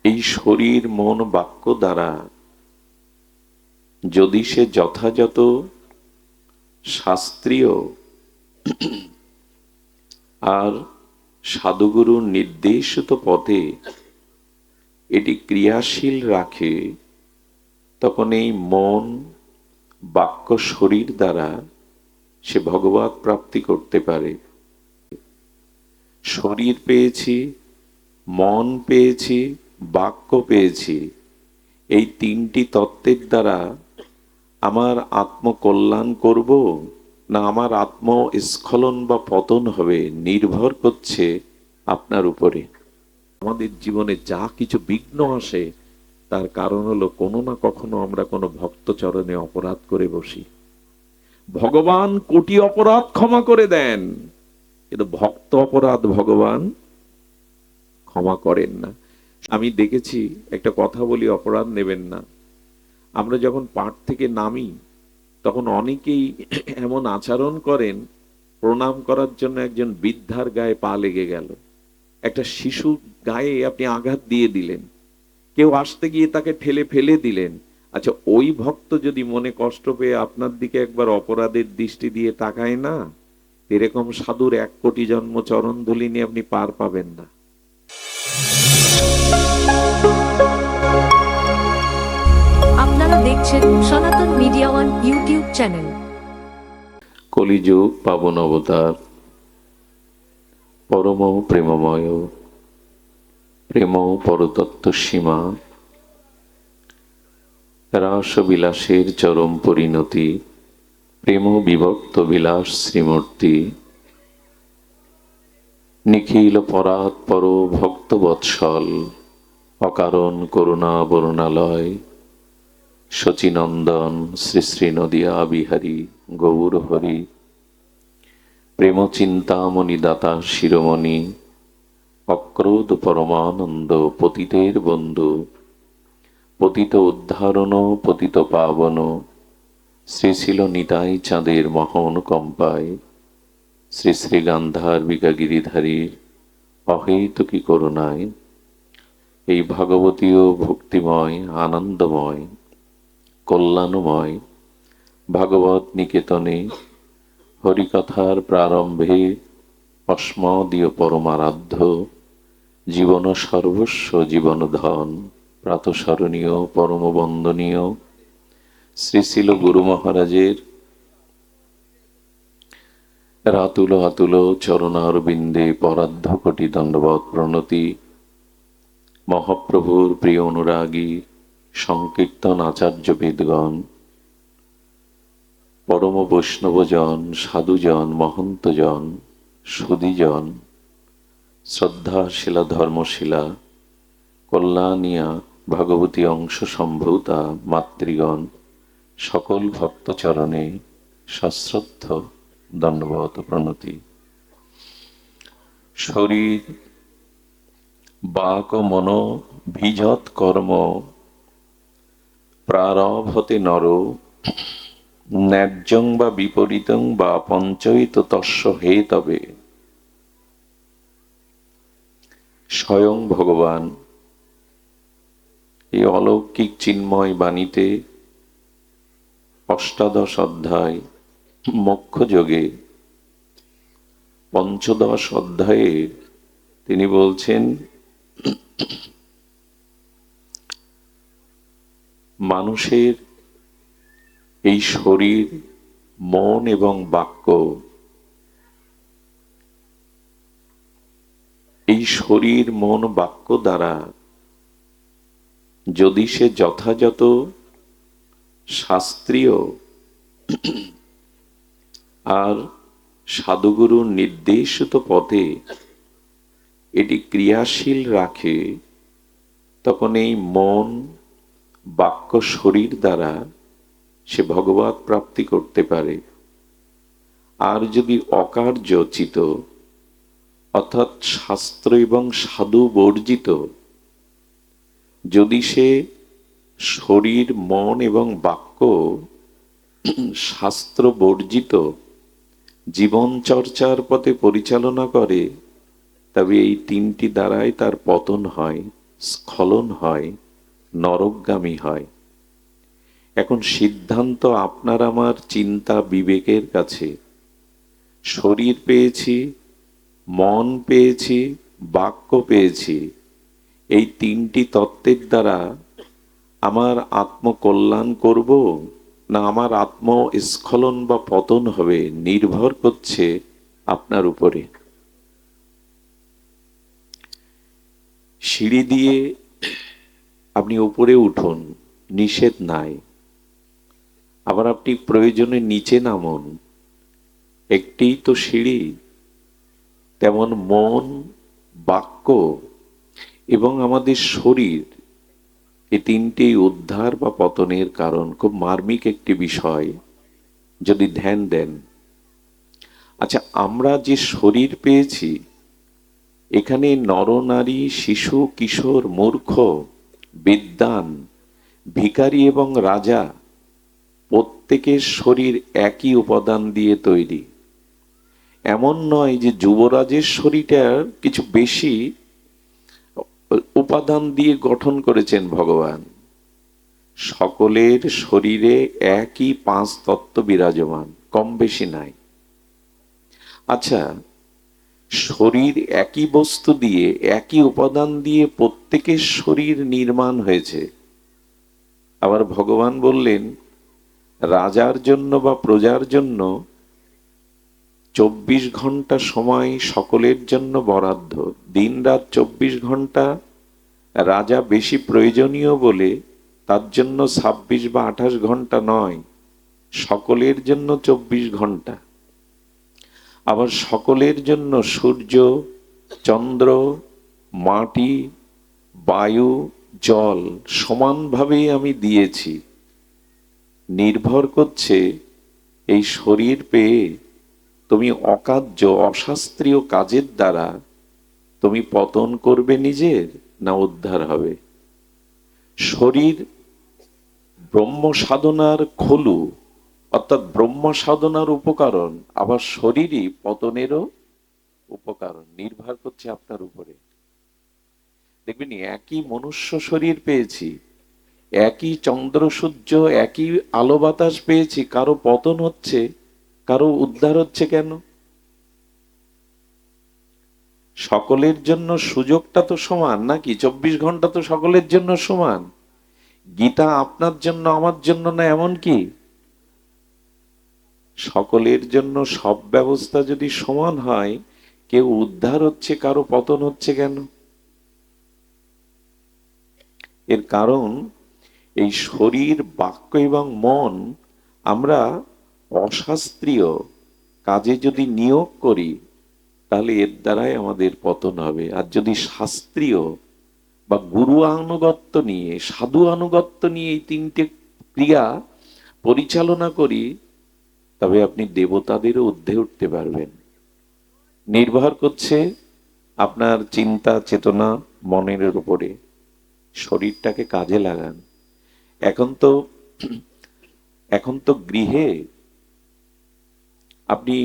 এই শরীর মন বাক্য দ্বারা যদি সে যথাযথ শাস্ত্রীয় আর সাধুগুরুর নির্দেশিত পথে এটি ক্রিয়াশীল রাখে, তখন এই মন বাক্য শরীর দ্বারা সে ভগবৎ প্রাপ্তি করতে পারে। শরীর পেয়েছি, মন পেয়েছি, বাক্য পেয়েছি, এই তিনটি তত্ত্বের দ্বারা আমার আত্মকল্যাণ করব না আমার আত্মস্খলন বা পতন হবে, নির্ভর করছে আপনার উপরে। আমাদের জীবনে যা কিছু বিঘ্ন আসে তার কারণ হলো কোনো না কখনো আমরা কোনো ভক্তচরণে অপরাধ করে বসি। ভগবান কোটি অপরাধ ক্ষমা করে দেন, কিন্তু ভক্ত অপরাধ ভগবান ক্ষমা করেন না। আমি দেখেছি, একটা কথা বলি, অপরাধ নেবেন না, আমরা যখন পাঠ থেকে নামি তখন অনেকেই এমন আচরণ করেন, প্রণাম করার জন্য একজন বৃদ্ধার গায়ে পা লেগে গেল, একটা শিশু গায়ে আপনি আঘাত দিয়ে দিলেন, কেউ আসতে গিয়ে তাকে ঠেলে ফেলে দিলেন। আচ্ছা, ওই ভক্ত যদি মনে কষ্ট পেয়ে আপনার দিকে একবার অপরাধের দৃষ্টি দিয়ে তাকায় না, এরকম সাধুর 1 কোটি জন্ম চরণ ধুলি নিয়ে আপনি পার পাবেন না। আপনারা দেখছেন সনাতন মিডিয়া ওয়ান ইউটিউব চ্যানেল। কলিযুগ পাবন অবতার, পরম প্রেমময়, প্রেম পরতত্ত্ব সীমা, রাসবিলাসের চরম পরিণতি, প্রেম বিভক্ত বিলাস শ্রীমূর্তি, নিখিল পরাৎপর ভক্তবৎসল, অকারণ করুণা বরুণালয়, শচীনন্দন শ্রী শ্রী নদিয়া বিহারী গৌর হরি, প্রেম চিন্তামণি দাতা শিরোমণি, অক্রোধ পরমানন্দ পতিতের বন্ধু, পতিত উদ্ধারণ পতিত পাবন, শ্রী ছিল নিতাই চাঁদের মহানুকম্পায়, শ্রী শ্রী গান্ধার্বিকা গিরিধারীর অহেতুকী করুণায়, এই ভাগবতীয় ভক্তিময় আনন্দময় কল্যাণময় ভাগবত নিকেতনে হরিকথার প্রারম্ভে অস্মদীয় পরমারাধ্য জীবন সর্বস্ব জীবন ধন প্রাতঃস্মরণীয় পরম বন্দনীয় শ্রী শিল গুরু মহারাজের রাতুল আতুল চরণারবিন্দে পরাধ্য কোটি দণ্ডবৎ প্রণতি। মহাপ্রভুর প্রিয় অনুরাগী সংকীর্তন আচার্য বেদগণ, পরম বৈষ্ণবজন, সাধুজন, মহন্তজন, সুধীজন, শ্রদ্ধাশীলা ধর্মশীলা কল্যাণিয়া ভগবতী অংশ সম্ভূতা মাতৃগণ, সকল ভক্তচরণে সশ্রদ্ধ দণ্ডবৎ প্রণতি। শরীর বাক মন ভিজৎ কর্ম প্রারভতে নর, ন্যায্যং বা বিপরীতং বা পঞ্চয়িত তস্য হে তবে। স্বয়ং ভগবান এই অলৌকিক চিন্ময় বাণীতে 18 অধ্যায় মোক্ষযোগে 15 অধ্যায়ে তিনি বলছেন, মানুষের এই শরীর মন এবং বাক্য, এই শরীর মন বাক্য দ্বারা যদি সে যথাযথ শাস্ত্রীয় আর সাধুগুরুর নির্দেশিত পথে এটি ক্রিয়াশীল রাখে, তখন এই মন বাক্য শরীর দ্বারা সে ভগবৎ প্রাপ্তি করতে পারে। আর যদি অকার্যচিত অর্থাৎ শাস্ত্র এবং সাধু বর্জিত, যদি সে শরীর মন এবং বাক্য শাস্ত্র বর্জিত জীবন চর্চার পথে পরিচালনা করে, তবে এই তিনটি দ্বারাই তার পতন হয়। স্খলন হয়, নরকগামী হয়। এখন সিদ্ধান্ত আপনার আমার চিন্তা বিবেকের কাছে। শরীর পেয়েছি, মন পেয়েছি, বাক্য পেয়েছি, এই তিনটি তত্ত্বের দ্বারা আমার আত্মকল্যাণ করব না আমার আত্মস্খলন বা পতন হবে, নির্ভর করছে আপনার উপরে। সিঁড়ি দিয়ে আপনি উপরে উঠুন, নিষেধ নাই। আবার আপনি প্রয়োজনে নিচে নামুন, একটিই তো সিঁড়ি। তেমন মন, বাক্য এবং আমাদের শরীর, এই তিনটেই উদ্ধার বা পতনের কারণ। খুব মার্মিক একটি বিষয় যদি ধ্যান দেন। আচ্ছা, আমরা যে শরীর পেয়েছি, এখানে নরনারী, শিশু, কিশোর, মূর্খ, বিদ্বান, ভিখারি এবং রাজা, প্রত্যেকের শরীর একই উপাদান দিয়ে তৈরি। এমন নয় যে যুবরাজের শরীরটার কিছু বেশি উপাদান দিয়ে গঠন করেছেন ভগবান। সকলের শরীরে একই পাঁচ তত্ত্ব বিরাজমান, কম বেশি নাই। আচ্ছা, শরীর একই বস্তু দিয়ে, একই উপাদান দিয়ে প্রত্যেকের শরীর নির্মাণ হয়েছে। আবার ভগবান বললেন, রাজার জন্য বা প্রজার জন্য 24 ঘন্টা সময় সকলের জন্য বরাদ্দ। দিন রাত 24 ঘন্টা। রাজা বেশি প্রয়োজনীয় বলে তার জন্য 26 বা 28 ঘন্টা নয়, সকলের জন্য 24 ঘন্টা। আবার সকলের জন্য সূর্য, চন্দ্র, মাটি, বায়ু, জল সমানভাবেই আমি দিয়েছি। নির্ভর করছে এই শরীর পেয়ে তুমি অকার্য, অশাস্ত্রীয় কাজের দ্বারা তুমি পতন করবে নিজের, না উদ্ধার হবে। শরীর ব্রহ্ম সাধনার খলু, অর্থাৎ ব্রহ্ম সাধনার উপকরণ, আবার শরীরই পতনেরও উপকরণ। নির্ভর করছে আপনার উপরে। দেখবেন, একই মনুষ্য শরীর পেয়েছি, একই চন্দ্র সূর্য, একই আলো বাতাস পেয়েছি, কারো পতন হচ্ছে, কারো উদ্ধার হচ্ছে কেন? সকলের জন্য সুযোগটা তো সমান নাকি? 24 ঘন্টা তো সকলের জন্য সমান। গীতা আপনার জন্য আমার জন্য না, এমন কি? সকলের জন্য সব ব্যবস্থা যদি সমান হয়, কেউ উদ্ধার হচ্ছে, কারো পতন হচ্ছে কেন? এর কারণ এই শরীর, বাক্য এবং মন আমরা অশাস্ত্রীয় কাজে যদি নিয়োগ করি, তাহলে এর দ্বারাই আমাদের পতন হবে। আর যদি শাস্ত্রীয় বা গুরু আনুগত্য নিয়ে, সাধু আনুগত্য নিয়ে এই তিনটে ক্রিয়া পরিচালনা করি, তবে আপনি দেবতাদেরও ঊর্ধ্বে উঠতে পারবেন। নির্ভর করছে আপনার চিন্তা, চেতনা, মনের উপরে। শরীরটাকে কাজে লাগান। এখন তো গৃহে আপনি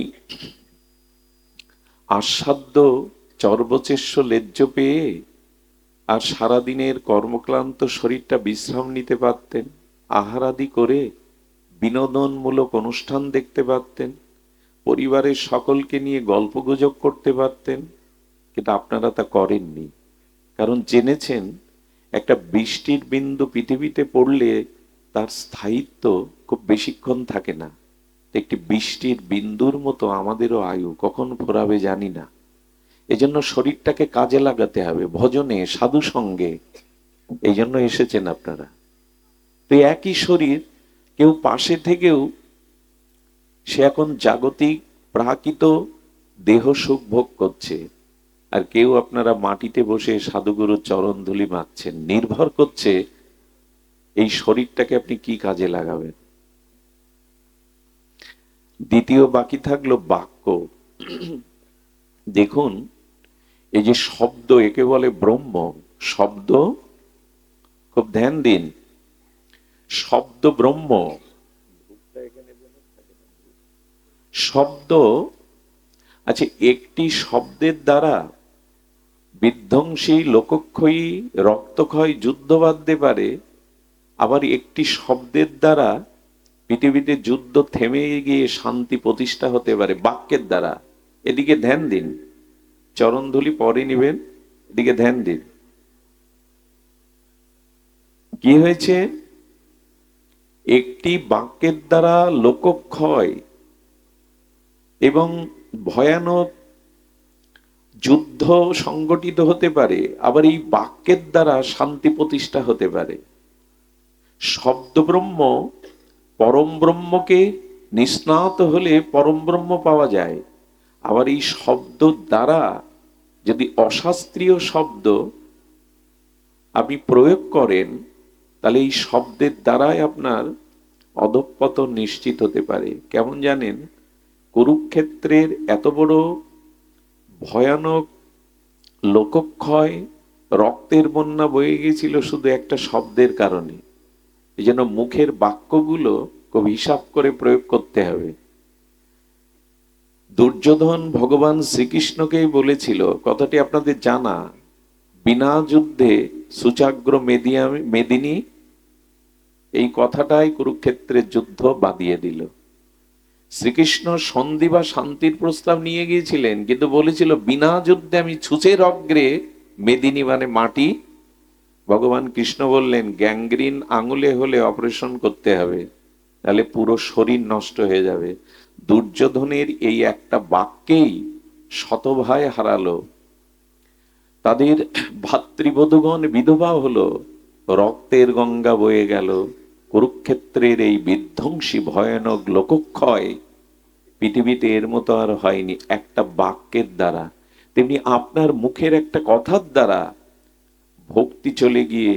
আস্বাদ্য চর্বচেষ্য লেজ্জ পেয়ে আর সারাদিনের কর্মক্লান্ত শরীরটা বিশ্রাম নিতে পারতেন, আহারাদি করে বিনোদনমূলক অনুষ্ঠান দেখতে পারতেন, পরিবারের সকলকে নিয়ে গল্পগুজব করতে পারতেন। কিন্তু আপনারা তা করেননি, কারণ জেনেছেন একটা বৃষ্টির বিন্দু পৃথিবীতে পড়লে তার স্থায়িত্ব খুব বেশিক্ষণ থাকে না। একটি বৃষ্টির বিন্দুর মতো আমাদেরও আয়ু, কখন ফুরাবে জানি না। এজন্য শরীরটাকে কাজে লাগাতে হবে, ভজনে, সাধু সঙ্গে। এই জন্য এসেছেন আপনারা। তো একই শরীর, কেউ পাশে থেকেও সে এখন জাগতিক প্রাকৃত দেহ সুখ ভোগ করছে, আর কেউ আপনারা মাটিতে বসে সাধুগুরুর চরণ ধুলি মাখছেন। নির্ভর করছে এই শরীরটাকে আপনি কি কাজে লাগাবেন। দ্বিতীয় বাকি থাকলো বাক্য। দেখুন, এই যে শব্দ, একে বলে ব্রহ্ম। শব্দ, খুব ধ্যান দিন, শব্দ ব্রহ্ম। শব্দ, আচ্ছা, একটি শব্দের দ্বারা বিধ্বংসী, লোকক্ষয়ী, রক্তক্ষয় যুদ্ধ বাঁধতে পারে, আবার একটি শব্দের দ্বারা পৃথিবীতে যুদ্ধ থেমে গিয়ে শান্তি প্রতিষ্ঠা হতে পারে বাক্যের দ্বারা। এদিকে ধ্যান দিন, চরণধুলি পরে নিবেন, এদিকে ধ্যান দিন। কি হয়েছে? একটি বাক্যের দ্বারা লোকক্ষয় এবং ভয়ানক যুদ্ধ সংগঠিত হতে পারে, আবার এই বাক্যের দ্বারা শান্তি প্রতিষ্ঠা হতে পারে। শব্দ ব্রহ্ম, পরম ব্রহ্মকে নিষ্ণাত হলে পরম ব্রহ্ম পাওয়া যায়। আবার এই শব্দ দ্বারা যদি অশাস্ত্রীয় শব্দ আপনি প্রয়োগ করেন, তাহলে এই শব্দের দ্বারাই আপনার অধঃপতন নিশ্চিত হতে পারে। কেমন জানেন? কুরুক্ষেত্রের এত বড় ভয়ানক লোকক্ষয়, রক্তের বন্যা বয়ে গিয়েছিল শুধু একটা শব্দের কারণে। এই জন্য মুখের বাক্যগুলো খুব হিসাব করে প্রয়োগ করতে হবে। দুর্যোধন ভগবান শ্রীকৃষ্ণকেই বলেছিল, কথাটি আপনাদের জানা, বিনা যুদ্ধে সুচাগ্র মেদিনী, এই কথাটাই কুরুক্ষেত্রের যুদ্ধ বাঁধিয়ে দিল। শ্রীকৃষ্ণ সন্ধি বা শান্তির প্রস্তাব নিয়ে গিয়েছিলেন, কিন্তু বলেছিল বিনা যুদ্ধে আমি ছুঁচের অগ্রে মেদিনী মানে মাটি। ভগবান কৃষ্ণ বললেন গ্যাংগ্রিন আঙুলে হলে অপারেশন করতে হবে, তাহলে পুরো শরীর নষ্ট হয়ে যাবে। দুর্যোধনের এই একটা বাক্যেই শতভাই হারালো, তাদের ভাতৃবধূগণ বিধবা হলো, রক্তের গঙ্গা বয়ে গেল। কুরুক্ষেত্রের এই বিধ্বংসী ভয়ানক লোকক্ষয় পৃথিবীতে এর মতো আর হয়নি একটা বাক্যের দ্বারা। তেমনি আপনার মুখের একটা কথার দ্বারা ভক্তি চলে গিয়ে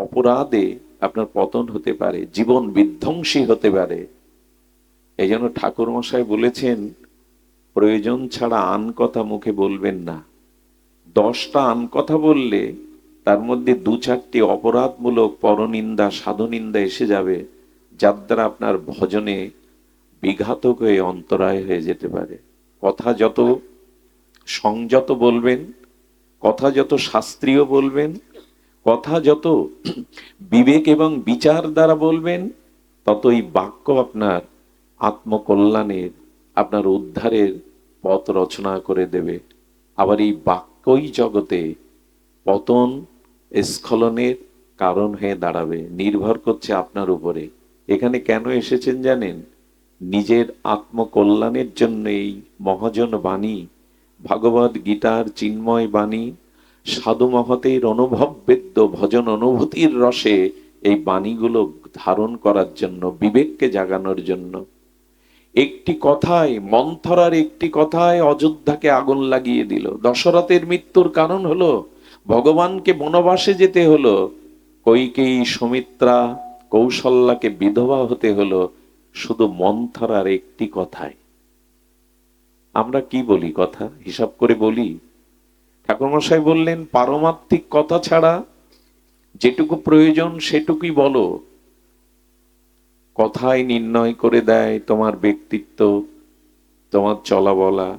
অপরাধে আপনার পতন হতে পারে, জীবন বিধ্বংসী হতে পারে। এই জন্য ঠাকুর মশাই বলেছেন, প্রয়োজন ছাড়া আন কথা মুখে বলবেন না। 10টা আন কথা বললে তার মধ্যে 2-4টি অপরাধমূলক পরনিন্দা, সাধুনিন্দা এসে যাবে, যার দ্বারা আপনার ভজনে বিঘাতক হয়ে অন্তরায় হয়ে যেতে পারে। কথা যত সংযত বলবেন, কথা যত শাস্ত্রীয় বলবেন, কথা যত বিবেক এবং বিচার দ্বারা বলবেন, ততই বাক্য আপনার আত্মকল্যাণের, আপনার উদ্ধারের পথ রচনা করে দেবে। আবার এই বাক্যই জগতে পতন, স্খলনের কারণ হয়ে দাঁড়াবে। নির্ভর করছে আপনার উপরে। এখানে কেন এসেছেন জানেন? নিজের আত্মকল্যাণের জন্য এই মহাজন বাণী, ভাগবত গীতার চিন্ময় বাণী, সাধু মহতের অনুভব বেদ্য ভজন অনুভূতির রসে এই বাণীগুলো ধারণ করার জন্য, বিবেককে জাগানোর জন্য। একটি কথায়, মন্থরার একটি কথায় অযোধ্যাকে আগুন লাগিয়ে দিল। দশরথের মৃত্যুর কারণ হলো ভগবানকে বনবাসে যেতে হলো, কইকেয়ী, সুমিত্রা, কৌশল্যাকে বিধবা হতে হলো শুধু মন্থরার একটি কথায়। আমরা কি বলি? কথা হিসাব করে বলি? ঠাকুরমশাই বললেন পারমার্থিক কথা ছাড়া যেটুকু প্রয়োজন সেটুকুই বলো। কথাই নির্ণয় করে দেয় তোমার ব্যক্তিত্ব, তোমার চলা বলা।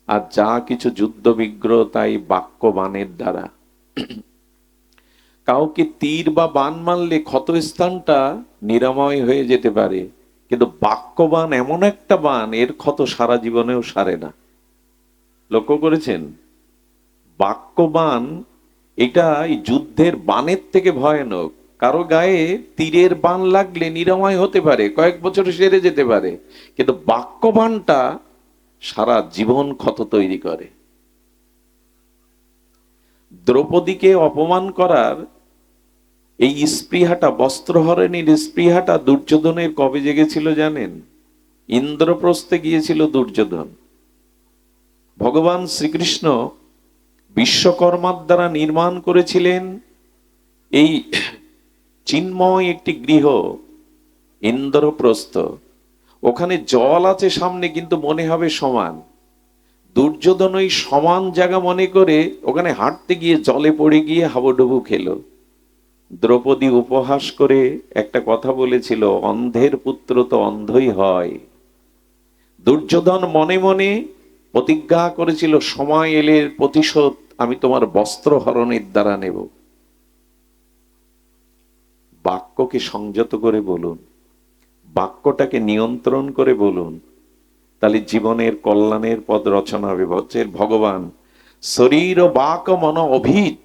আর যা কিছু যুদ্ধ বিগ্রহ তাই বাক্য বাণের দ্বারা। কাউকে তীর বা বান মারলে ক্ষতস্থানটা নিরাময় হয়ে যেতে পারে, কিন্তু বাক্যবান এমন একটা বান, এর ক্ষত সারা জীবনেও সারে না। লক্ষ্য করেছেন? বাক্যবান এটা এই যুদ্ধের বানের থেকে ভয়ানক। কারো গায়ে তীরের বান লাগলে নিরাময় হতে পারে, কয়েক বছর সেরে যেতে পারে, কিন্তু বাক্যবানটা সারা জীবন ক্ষত তৈরি করে। দ্রৌপদীকে অপমান করার এই স্পৃহাটা, বস্ত্রহরণের স্পৃহাটা দুর্যোধনের কবে জেগেছিল জানেন? ইন্দ্রপ্রস্থে গিয়েছিল দুর্যোধন। ভগবান শ্রীকৃষ্ণ বিশ্বকর্মার দ্বারা নির্মাণ করেছিলেন এই চিন্ময় একটি গৃহ, ইন্দ্রপ্রস্থ। ওখানে জল আছে সামনে, কিন্তু মনে হবে সমান। দুর্যোধন ওই সমান জায়গা মনে করে ওখানে হাঁটতে গিয়ে জলে পড়ে গিয়ে হাবুডুবু খেলো। দ্রৌপদী উপহাস করে একটা কথা বলেছিল, অন্ধের পুত্র তো অন্ধই হয়। দুর্যোধন মনে মনে প্রতিজ্ঞা করেছিল সময় এলে প্রতিশোধ আমি তোমার বস্ত্র হরণের দ্বারা নেব। বাক্যকে সংযত করে বলুন, বাক্যটাকে নিয়ন্ত্রণ করে বলুন, তাহলে জীবনের কল্যাণের পথ রচনা হবে। বলছেন ভগবান, শরীর ও বাক মন অভিত,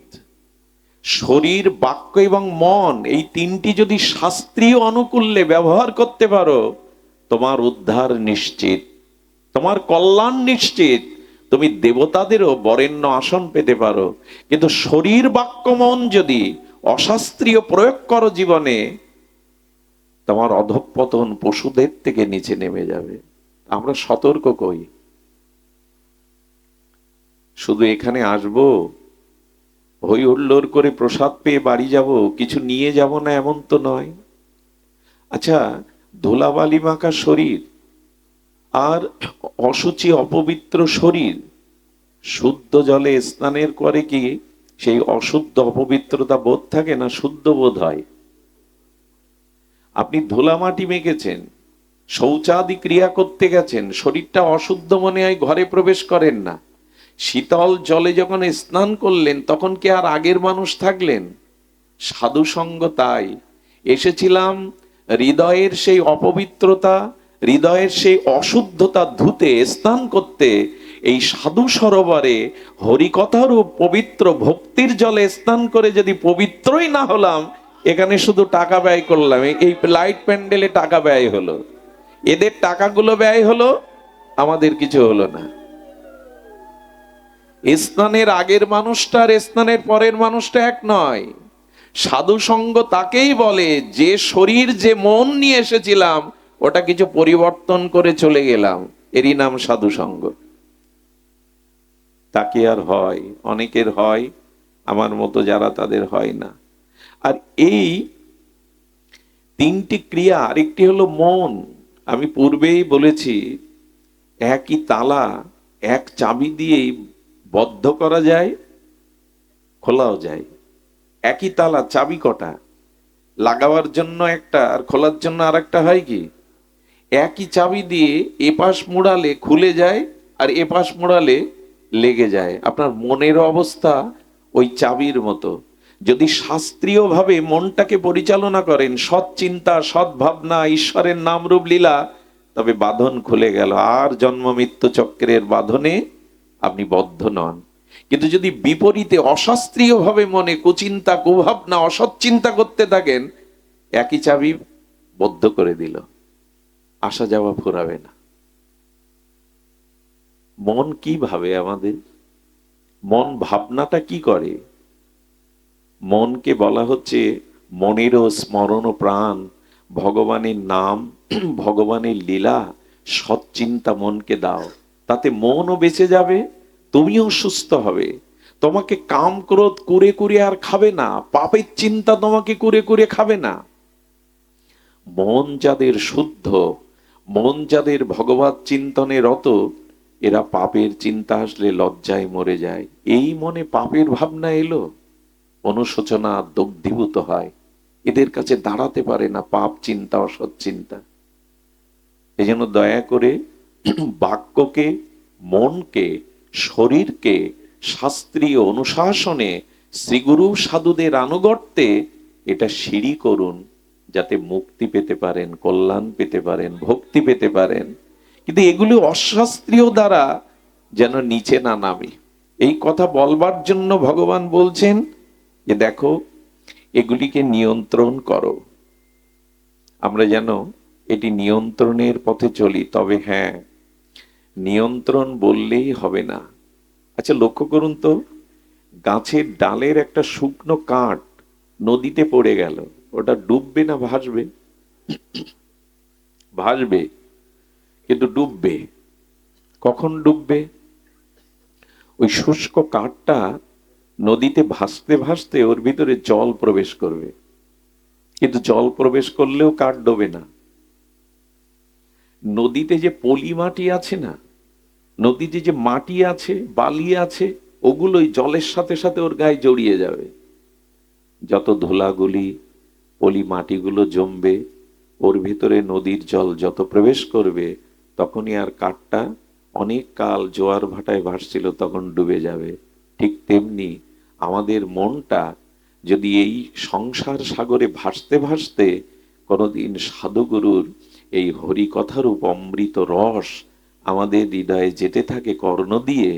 শরীর বাক্য এবং মন এই তিনটি যদি শাস্ত্রীয় অনুকূল্যে ব্যবহার করতে পারো, তোমার উদ্ধার নিশ্চিত, তোমার কল্যাণ নিশ্চিত, তুমি দেবতাদেরও বরেণ্য আসন পেতে পারো। কিন্তু শরীর বাক্য মন যদি অশাস্ত্রীয় প্রয়োগ করো জীবনে, তোমার অধঃপতন পশুদের থেকে নিচে নেমে যাবে। আমরা সতর্ক কই, শুধু এখানে আসবো, হই হুল্লোড় করে প্রসাদ পেয়ে বাড়ি যাব, কিছু নিয়ে যাব না এমন তো নয়। আচ্ছা, ধুলাবালি মাখা শরীর আর অসুচি অপবিত্র শরীর শুদ্ধ জলে স্নানের করে কি সেই অশুদ্ধ অপবিত্রতা বোধ থাকে না, শুদ্ধ বোধ হয়? আপনি ধুলা মাটি মেখেছেন, শৌচাদি ক্রিয়া করতে গেছেন, শরীরটা অশুদ্ধ মনে হয়, ঘরে প্রবেশ করেন না। শীতল জলে যখন স্নান করলেন তখন কি আর আগের মানুষ থাকলেন? সাধু সঙ্গ তাই। এসেছিলাম হৃদয়ের সেই অপবিত্রতা, হৃদয়ের সেই অশুদ্ধতা ধুতে, স্নান করতে। এই সাধু সরোবরে হরিকথার ও পবিত্র ভক্তির জলে স্নান করে যদি পবিত্রই না হলাম, এখানে শুধু টাকা ব্যয় করলাম, এই লাইট প্যান্ডেলে টাকা ব্যয় হলো, এদের টাকাগুলো ব্যয় হলো, আমাদের কিছু হলো না। স্নানের আগের মানুষটা আর স্নানের পরের মানুষটা এক নয়। সাধু সঙ্গ তাকেই বলে যে শরীর যে মন নিয়ে এসেছিলাম ওটা কিছু পরিবর্তন করে চলে গেলাম, এরই নাম সাধু সঙ্গ। তাকে আর হয়, অনেকের হয়, আমার মতো যারা তাদের হয় না। আর এই তিনটি ক্রিয়া, আরেকটি হলো মন। আমি পূর্বেই বলেছি, একই তালা এক চাবি দিয়েই বদ্ধ করা যায়, খোলাও যায়। একই তালা চাবি কটা, লাগাবার জন্য একটা আর খোলার জন্য আর একটা, হয় কি? একই চাবি দিয়ে এপাশ মোড়ালে খুলে যায় আর এপাশ মোড়ালে লেগে যায়। আপনার মনের অবস্থা ওই চাবির মতো। যদি শাস্ত্রীয়ভাবে মনটাকে পরিচালনা করেন, সৎ চিন্তা, সৎ ভাবনা, ঈশ্বরের নামরূপ লীলা, তবে বাঁধন খুলে গেল, আর জন্ম মৃত্যু চক্রের বাঁধনে আপনি বদ্ধ নন। কিন্তু যদি বিপরীতে অশাস্ত্রীয় ভাবে মনে কুচিন্তা, কুভাবনা, অসৎ চিন্তা করতে থাকেন, একই চাবি বদ্ধ করে দিল, আসা যাওয়া ফুরাবে না। মন কি ভাবে আমাদের? মন ভাবনাটা কি করে? মনকে বলা হচ্ছে মনেরও স্মরণ ও প্রাণ, ভগবানের নাম, ভগবানের লীলা, সৎচিন্তা মনকে দাও, তাতে মনও বেঁচে যাবে, তুমিও সুস্থ হবে। তোমাকে কাম ক্রোধ করে করে আর খাবে না, পাপের চিন্তা তোমাকে করে করে খাবে না। মন যাদের শুদ্ধ, মন যাদের ভগবত চিন্তনে রত, এরা পাপের চিন্তা আসলে লজ্জায় মরে যায়। এই মনে পাপের ভাবনা এলো, অনুশোচনা দগ্ধীভূত হয়, এদের কাছে দাঁড়াতে পারে না পাপ চিন্তা, অসৎ চিন্তা। এই জন্য দয়া করে বাক্যকে, মনকে, শরীরকে শাস্ত্রীয় অনুশাসনে, শ্রীগুরু সাধুদের আনুগত্যে এটা সিঁড়ি করুন, যাতে মুক্তি পেতে পারেন, কল্যাণ পেতে পারেন, ভক্তি পেতে পারেন। কিন্তু এগুলো অশাস্ত্রীয় দ্বারা যেন নিচে না নামে, এই কথা বলবার জন্য ভগবান বলছেন যে দেখো, এগুলিকে নিয়ন্ত্রণ করো। আমরা যেন এটি নিয়ন্ত্রণের পথে চলি। তবে হ্যাঁ, নিয়ন্ত্রণ বললেই হবে না। আচ্ছা, লক্ষ্য করুন তো, গাছের ডালের একটা শুকনো কাঠ নদীতে পড়ে গেল, ওটা ডুববে না ভাসবে? ভাসবে, কিন্তু ডুববে। কখন ডুববে? ওই শুষ্ক কাঠটা নদীতে ভাসতে ভাসতে ওর ভিতরে জল প্রবেশ করবে, কিন্তু জল প্রবেশ করলেও কাঠ ডোবে না। নদীতে যে পলি মাটি আছে না, নদীতে যে মাটি আছে, বালি আছে, ওগুলোই জলের সাথে সাথে ওর গায়ে জড়িয়ে যাবে। যত ধুলাগুলি, পলি মাটিগুলো জমবে, ওর ভিতরে নদীর জল যত প্রবেশ করবে, তখনই আর কাঠটা অনেক কাল জোয়ার ভাটায় ভাসছিল তখন ডুবে যাবে। ঠিক তেমনি আমাদের মনটা যদি এই সংসার সাগরে ভাসতে ভাসতে কোনোদিন সাধুগুরুর এই হরিকথারূপ অমৃত রস আমাদের হৃদয়ে যেতে থাকে কর্ণ দিয়ে,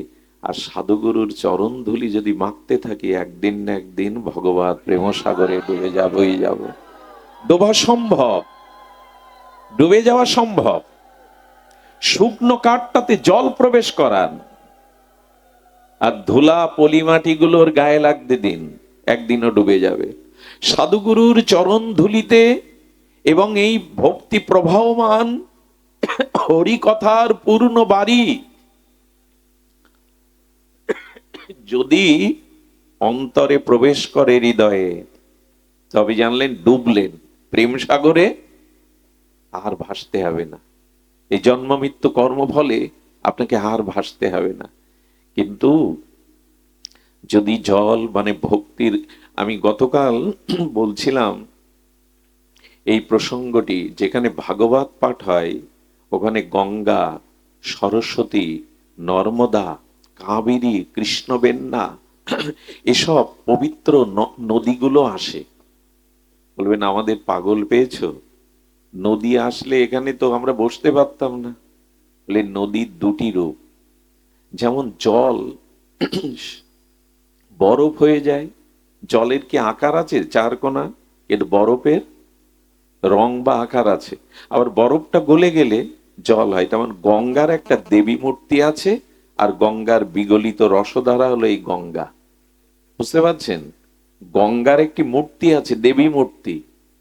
আর সাধুগুরুর চরণ ধুলি যদি মাখতে থাকি, একদিন না একদিন ভগবত প্রেম সাগরে ডুবে যাবই যাব। ডোবা সম্ভব, ডুবে যাওয়া সম্ভব। শুকনো কাঠটাতে জল প্রবেশ করান, আর ধুলা পলিমাটিগুলোর গায়ে লাগতে দিন, একদিনও ডুবে যাবে। সাধুগুরুর চরণ ধুলিতে এবং এই ভক্তি প্রবাহমান হরি কথার পূর্ণ বাড়ি যদি অন্তরে প্রবেশ করে হৃদয়ে, তবে জানলেন ডুবলেন প্রেম সাগরে, আর ভাসতে হবে না। এই জন্ম মৃত্যু কর্মফলে আপনাকে আর ভাসতে হবে না। কিন্তু যদি জল মানে ভক্তির, আমি গতকাল বলছিলাম এই প্রসঙ্গটি, যেখানে ভাগবত পাঠ হয় ওখানে গঙ্গা, সরস্বতী, নর্মদা, কাবেরী, কৃষ্ণবেন্না এসব পবিত্র নদীগুলো আসে। বলবেন আমাদের পাগল পেয়েছো, নদী আসলে এখানে তো আমরা বসতে পারতাম না। বলে নদীর দুটি রূপ, যেমন জল বরফ হয়ে যায়, জলের কি আকার আছে চার কোনা, কিন্তু বরফের রং বা আকার আছে। আবার বরফটা গলে গেলে জল হয়। তেমন গঙ্গার একটা দেবী মূর্তি আছে, আর গঙ্গার বিগলিত রসধারা হলো এই গঙ্গা। বুঝতে পারছেন? গঙ্গার একটি মূর্তি আছে, দেবী মূর্তি।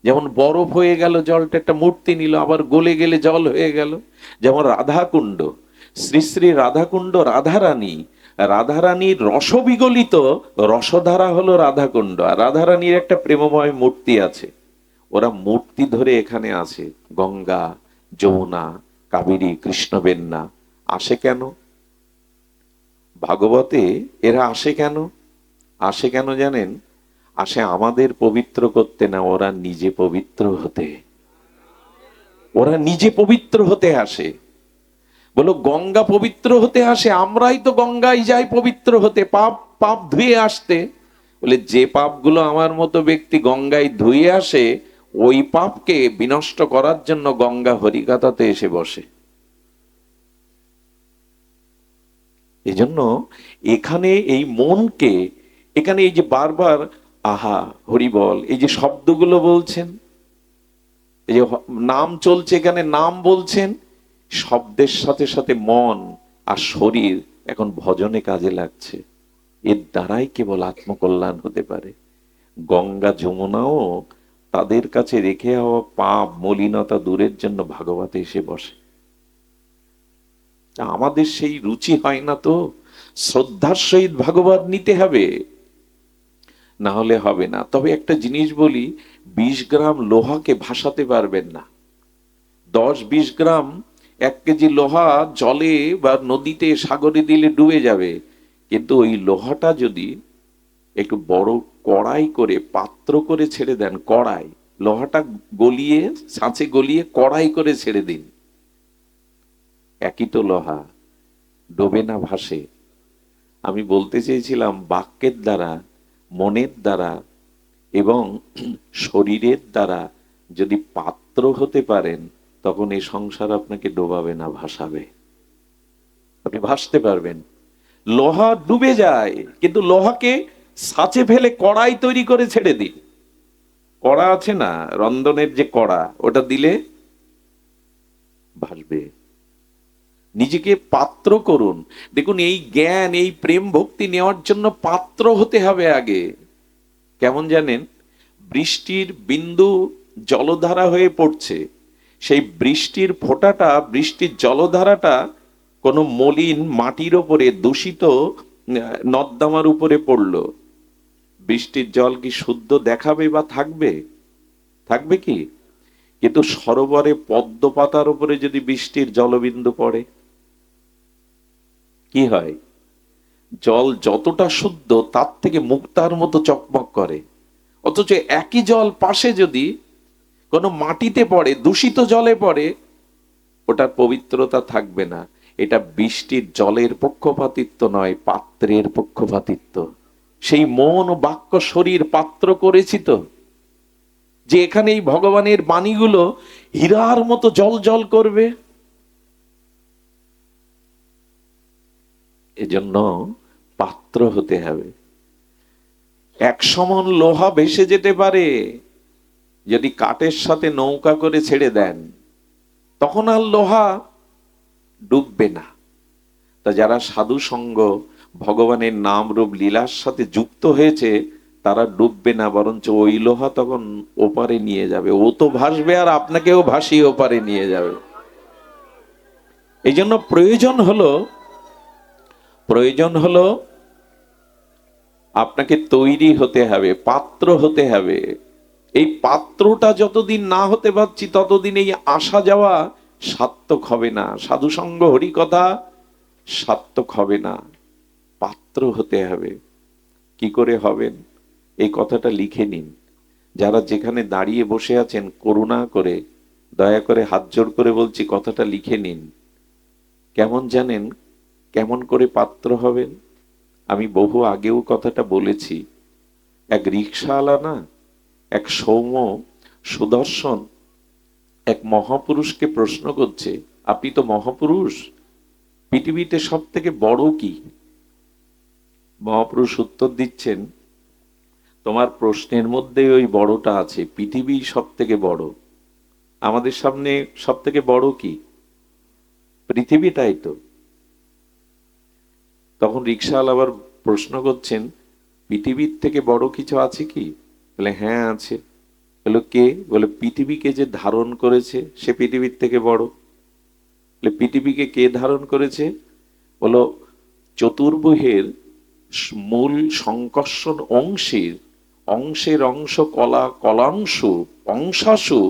যেমন বরফ হয়ে গেল, জলটা একটা মূর্তি নিল, আবার গলে গেলে জল হয়ে গেল। যেমন রাধাকুণ্ড, শ্রী শ্রী রাধাকুণ্ড, রাধারানী, রাধারানীর রসবিগলিত রসধারা হলো রাধাকুণ্ড, আর রাধারানীর একটা প্রেমময় মূর্তি আছে। ওরা মূর্তি ধরে এখানে আছে। গঙ্গা, যমুনা, কাবেরী, কৃষ্ণবেন্না আসে কেন? ভাগবতে এরা আসে কেন? আসে কেন জানেন? আসে আমাদের পবিত্র করতে না, ওরা নিজে পবিত্র হতে। ওরা নিজে পবিত্র হতে আসে। বলো গঙ্গা পবিত্র হতে আসে, আমরাই তো গঙ্গায় যাই পবিত্র হতে, পাপ পাপ ধুয়ে আসতে। বলে যে পাপগুলো আমার মতো ব্যক্তি গঙ্গায় ধুয়ে আসে, ওই পাপকে বিনষ্ট করার জন্য গঙ্গা হরিকথাতে এসে বসে। এজন্য এখানে এই মনকে, এখানে এই যে বারবার আহা হরি বল, এই যে শব্দগুলো বলছেন, এই যে নাম চলছে, এখানে নাম বলছেন, শব্দের সাথে সাথে মন আর শরীর এখন ভজনে কাজে লাগছে। এর দ্বারাই কেবল আত্মকল্যাণ হতে পারে। গঙ্গা যমুনাও তাদের কাছে রেখে হওয়া পাপ মলিনতা দূরের জন্য ভাগবতে এসে বসে। আমাদের সেই রুচি হয় না তো। শ্রদ্ধার সহিত ভাগবত নিতে হবে, না হলে হবে না। তবে একটা জিনিস বলি, 20 গ্রাম লোহাকে ভাসাতে পারবেন না। 10-20 গ্রাম 1 কেজি লোহা জলে বা নদীতে সাগরে দিলে ডুবে যাবে। কিন্তু ওই লোহাটা যদি একটু বড় কড়াই করে পাত্র করে ছেড়ে দেন, কড়াই, লোহাটা গলিয়ে ছাঁচে গলিয়ে কড়াই করে ছেড়ে দিন, একই তো লোহা, ডোবে না, ভাসে। আমি বলতে চেয়েছিলাম বাক্যের দ্বারা, মনের দ্বারা এবং শরীরের দ্বারা যদি পাত্র হতে পারেন, তখন এই সংসার আপনাকে ডোবাবে না, ভাসাবে। আপনি ভাসতে পারবেন। লোহা ডুবে যায়, কিন্তু লোহাকে ছাঁচে ফেলে কড়াই তৈরি করে ছেড়ে দিন। কড়া আছে না, রন্ধনের যে কড়া, ওটা দিলে ভাসবে। নিজেকে পাত্র করুন। দেখুন, এই জ্ঞান, এই প্রেম ভক্তি নেওয়ার জন্য পাত্র হতে হবে আগে। কেমন জানেন? বৃষ্টির বিন্দু জলধারা হয়ে পড়ছে, সেই বৃষ্টির ফোঁটাটা, বৃষ্টির জলধারাটা কোনো মলিন মাটির ওপরে, দূষিত নর্দমার উপরে পড়লো। বৃষ্টির জল কি শুদ্ধ দেখাবে বা থাকবে? থাকবে কি? কিন্তু সরোবরে পদ্ম পাতার উপরে যদি বৃষ্টির জলবিন্দু পড়ে, কি হয়? জল যতটা শুদ্ধ তার থেকে মুক্তার মতো চকমক করে। অথচ একই জল পাশে যদি কোনো মাটিতে পড়ে, দূষিত জলে পড়ে, ওটার পবিত্রতা থাকবে না। এটা বৃষ্টির জলের পক্ষপাতিত্ব নয়, পাত্রের পক্ষপাতিত্ব। সেই মন ও বাক্য শরীর পাত্র করেছি তো, যে এখানে এই ভগবানের বাণীগুলো হীরার মতো জল জল করবে। এজন্য পাত্র হতে হবে। 100 মণ লোহা ভেসে যেতে পারে যদি কাঠের সাথে নৌকা করে ছেড়ে দেন, তখন আর লোহা ডুববে না। তা যারা সাধু সঙ্গ, ভগবানের নাম রূপ লীলার সাথে যুক্ত হয়েছে, তারা ডুববে না, বরঞ্চ ওই লোহা তখন ওপারে নিয়ে যাবে। ও তো ভাসবে আর আপনাকেও ভাসিয়ে ওপারে নিয়ে যাবে। এই জন্য প্রয়োজন হলো আপনাকে তৈরি হতে হবে, পাত্র হতে হবে। এই পাত্রটা যতদিন না হতে পারছি, ততদিন এই আসা যাওয়া সার্থক হবে না, সাধুসঙ্গ হরি কথা সার্থক হবে না। পাত্র হতে হবে। কি করে হবেন? এই কথাটা লিখে নিন। যারা যেখানে দাঁড়িয়ে বসে আছেন, করুণা করে দয়া করে হাত জোড় করে বলছি, কথাটা লিখে নিন। কেমন জানেন কেমন করে পাত্র হবেন? আমি বহু আগেও কথাটা বলেছি। এক রিক্সাওয়ালা না, এক সৌম্য সুদর্শন এক মহাপুরুষকে প্রশ্ন করছে, আপনি তো মহাপুরুষ, পৃথিবীতে সব থেকে বড় কি? মহাপুরুষ উত্তর দিচ্ছেন, তোমার প্রশ্নের মধ্যে ওই বড়টা আছে, পৃথিবী সব থেকে বড়। আমাদের সামনে সব থেকে বড় কি? পৃথিবীটাই তো। তখন রিক্সাওয়ালা আবার প্রশ্ন করছেন, পৃথিবীর থেকে বড় কিছু আছে কি? বলে হ্যাঁ আছে। বলে কে? বলে পৃথিবীকে যে ধারণ করেছে সে পৃথিবীর থেকে বড়। বলে পৃথিবীকে কে ধারণ করেছে? বলো চতুর্ভুজের মূল সংকর্ষণ অংশের অংশ কলা কলাংশু অংশাশু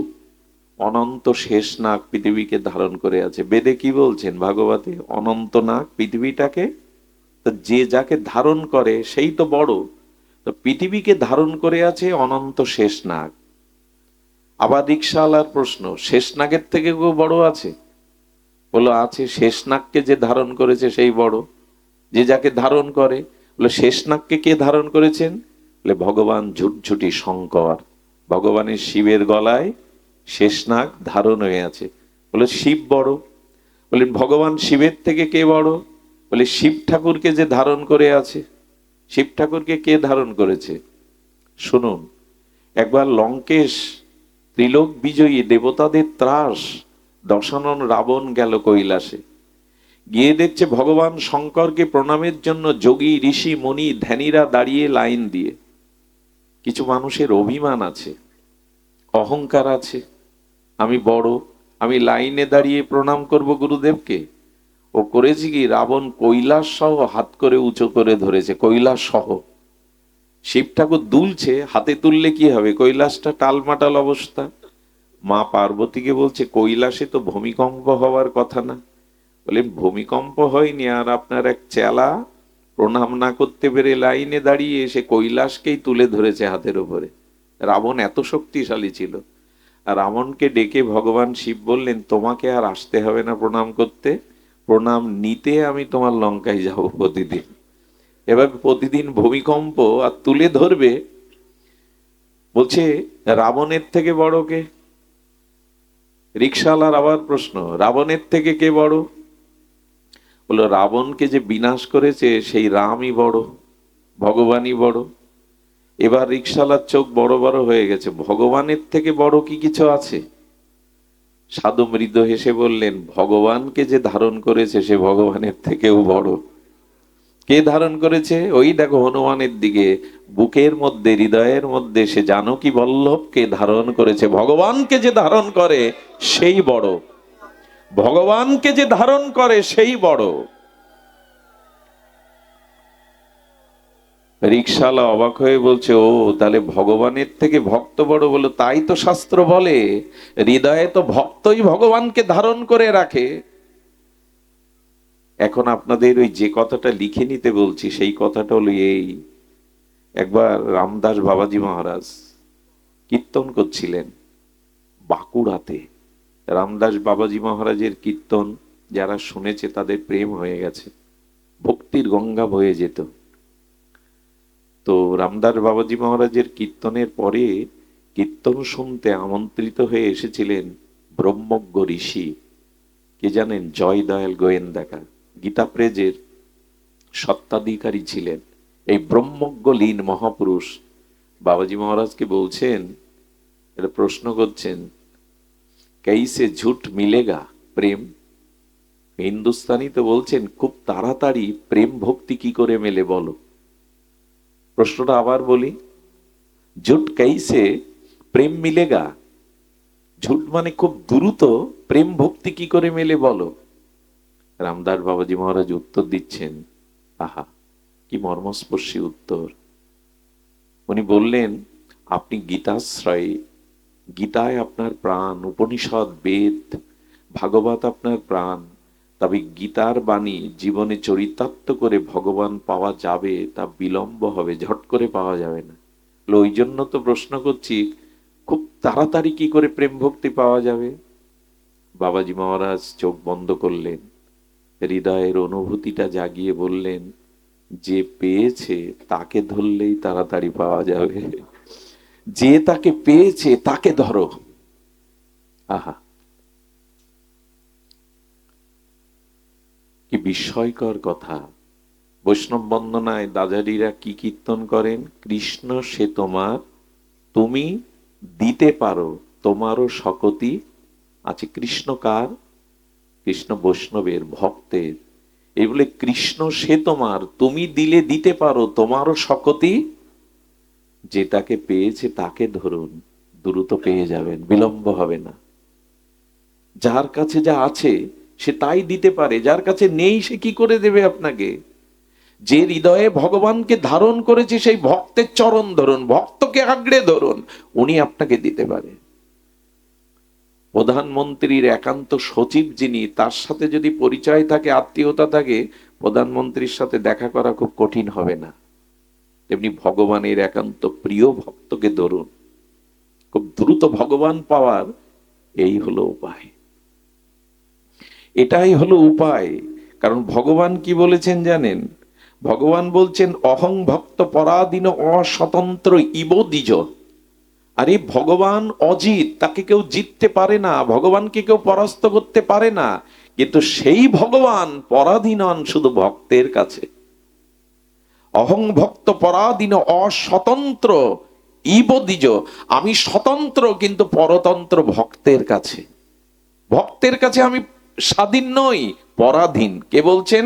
অনন্ত শেষ নাগ পৃথিবীকে ধারণ করে আছে। বেদে কি বলছেন? ভাগবতে অনন্ত নাগ পৃথিবীটাকে, তো যে যাকে ধারণ করে সেই তো বড়। তো পৃথিবীকে ধারণ করে আছে অনন্ত শেষ নাগ। আবার রিক্সাওয়ালার প্রশ্ন, শেষ নাগের থেকে কেউ বড় আছে? বলো আছে, শেষ নাগকে যে ধারণ করেছে সেই বড়। যে যাকে ধারণ করে, বলে শেষ নাগকে কে ধারণ করেছেন? বলে ভগবান ঝুটঝুটি শঙ্কর। ভগবানের শিবের গলায় শেষ নাগ ধারণ হয়ে আছে। বলে শিব বড়। বলে ভগবান শিবের থেকে কে বড়? বলে শিব ঠাকুরকে যে ধারণ করে আছে। শিব ঠাকুরকে কে ধারণ করেছে? শুনুন, একবার লঙ্কেশ ত্রিলোক বিজয়ী দেবতাদের ত্রাস দশানন রাবণ গেল কৈলাসে। গিয়ে দেখছে ভগবান শঙ্করকে প্রণামের জন্য যোগী ঋষি মুনি ধ্যানীরা দাঁড়িয়ে লাইন দিয়ে। কিছু মানুষের অভিমান আছে, অহংকার আছে, আমি বড়, আমি লাইনে দাঁড়িয়ে প্রণাম করব গুরুদেবকে। ও করেছে কি, রাবণ কৈলাস সহ হাত করে উঁচু করে ধরেছে, কৈলাস সহ। শিব ঠাকুর দুলছে, হাতে তুললে কি হবে? কৈলাসটা টালমাটাল অবস্থা। মা পার্বতীকে বলছে, কৈলাসে তো ভূমিকম্প হওয়ার কথা না। বলে ভূমিকম্প হয়নি, আর আপনার এক চেলা প্রণাম না করতে পেরে লাইনে দাঁড়িয়ে এসে কৈলাসকেই তুলে ধরেছে হাতের উপরে। রাবণ এত শক্তিশালী ছিল। আর রাবণকে ডেকে ভগবান শিব বললেন, তোমাকে আর আসতে হবে না প্রণাম করতে, প্রণাম নিতে আমি তোমার লঙ্কায় যাব প্রতিদিন। এভাবে প্রতিদিন ভূমিকম্প আর তুলে ধরবে। বলছে রাবণের থেকে বড় কে? রিক্সাওয়ালার আবার প্রশ্ন, রাবণের থেকে কে বড়? বললো রাবণকে যে বিনাশ করেছে সেই রামই বড়, ভগবানই বড়। এবার রিক্সাওয়ালার চোখ বড় বড় হয়ে গেছে, ভগবানের থেকে বড় কি কিছু আছে? সাধু মৃদু হেসে বললেন, ভগবানকে যে ধারণ করেছে সে ভগবানের থেকেও বড়। কে ধারণ করেছে? ওই দেখো হনুমানের দিকে, বুকের মধ্যে হৃদয়ের মধ্যে সে জানকী বল্লভকে ধারণ করেছে। ভগবানকে যে ধারণ করে সেই বড়, ভগবানকে যে ধারণ করে সেই বড়। রিক্সাওয়ালা অবাক হয়ে বলছে, ও তাহলে ভগবানের থেকে ভক্ত বড়? বলো তাই তো শাস্ত্র বলে, হৃদয়ে তো ভক্তই ভগবানকে ধারণ করে রাখে। এখন আপনাদের ওই যে কথাটা লিখে নিতে বলছি সেই কথাটা হলো এই, একবার রামদাস বাবাজি মহারাজ কীর্তন করছিলেন বাঁকুড়াতে। রামদাস বাবাজি মহারাজের কীর্তন যারা শুনেছে তাদের প্রেম হয়ে গেছে, ভক্তির গঙ্গা বয়ে যেত। তো রামদাস বাবাজি মহারাজের কীর্তনের পরে কীর্তন শুনতে আমন্ত্রিত হয়ে এসেছিলেন ব্রহ্মজ্ঞ ঋষি, কে জানেন? জয় দয়াল গোয়েন্দাকা, গীতা প্রেজের সত্ত্বাধিকারী ছিলেন। এই ব্রহ্মজ্ঞ লীন মহাপুরুষ বাবাজি মহারাজকে বলছেন, এটা প্রশ্ন করছেন, कैसे झूठ मिलेगा প্রেম। হিন্দুস্তানি তো বলছেন খুব তাড়াতাড়ি প্রেম ভক্তি কি করে মেলে বলো। প্রশ্নটা আবার বলি, ঝুট कैसे প্রেম মিলেগা, ঝুট মানে খুব দ্রুত প্রেম ভক্তি কি করে মেলে বলো। রামদাস বাবাজি মহারাজ উত্তর দিচ্ছেন, আহা কি মর্মস্পর্শী উত্তর। উনি বললেন, আপনি গীতাশ্রয়ী, গীতায় আপনার প্রাণ, উপনিষদ বেদ ভাগবত আপনার প্রাণ, তবে গীতার বাণী জীবনে চরিতার্থ করে ভগবান পাওয়া যাবে তা বিলম্ব হবে, ঝট করে পাওয়া যাবে না। ওই জন্য তো প্রশ্ন করছি, খুব তাড়াতাড়ি কি করে প্রেম ভক্তি পাওয়া যাবে। বাবাজি মহারাজ চোখ বন্ধ করলেন, হৃদয়ের অনুভূতিটা জাগিয়ে বললেন, যে পেয়েছে তাকে ধরলেই তাড়াতাড়ি পাওয়া যাবে, যে তাকে পেয়েছে তাকে ধরো। আহা কি বিস্ময়কর কথা। বৈষ্ণব বন্দনায় দাদারিরা কি কীর্তন করেন, কৃষ্ণ সে তোমার, তুমি দিতে পারো, তোমারও শকতি আছে। কৃষ্ণ কার? কৃষ্ণ বৈষ্ণবের, ভক্তের। এই বলে কৃষ্ণ সে তোমার, তুমি দিলে দিতে পারো, তোমারও শকতি। যে তাকে পেয়েছে তাকে ধরুন, দ্রুত পেয়ে যাবেন, বিলম্ব হবে না। যার কাছে যা আছে সে তাই দিতে পারে, যার কাছে নেই সে কি করে দেবে আপনাকে। যে হৃদয়ে ভগবানকে ধারণ করেছে সেই ভক্তের চরণ ধরুন, ভক্তকে আঁকড়ে ধরুন, উনি আপনাকে দিতে পারে। প্রধানমন্ত্রীর একান্ত সচিব যিনি, তার সাথে যদি পরিচয় থাকে, আত্মীয়তা থাকে, প্রধানমন্ত্রীর সাথে দেখা করা খুব কঠিন হবে না। তেমনি ভগবানের একান্ত প্রিয় ভক্তকে ধরুন, খুব দ্রুত ভগবান পাওয়ার এই হলো উপায়, এটাই হলো উপায়। কারণ ভগবান কি বলেছেন জানেন? ভগবান বলছেন, অহং ভক্ত পরাধীন অস্বতন্ত্র ইব দ্বিজ। আরে ভগবান অজিত, তাকে কেউ জিততে পারে না, ভগবানকে কেউ পরাস্ত করতে পারে না, কিন্তু সেই ভগবান পরাধীন শুধু ভক্তের কাছে। অহং ভক্ত পরাধীন অস্বতন্ত্র ইব দ্বিজ, আমি স্বতন্ত্র কিন্তু পরতন্ত্র ভক্তের কাছে। ভক্তের কাছে আমি স্বাধীন নই, পরাধীন। কে বলছেন?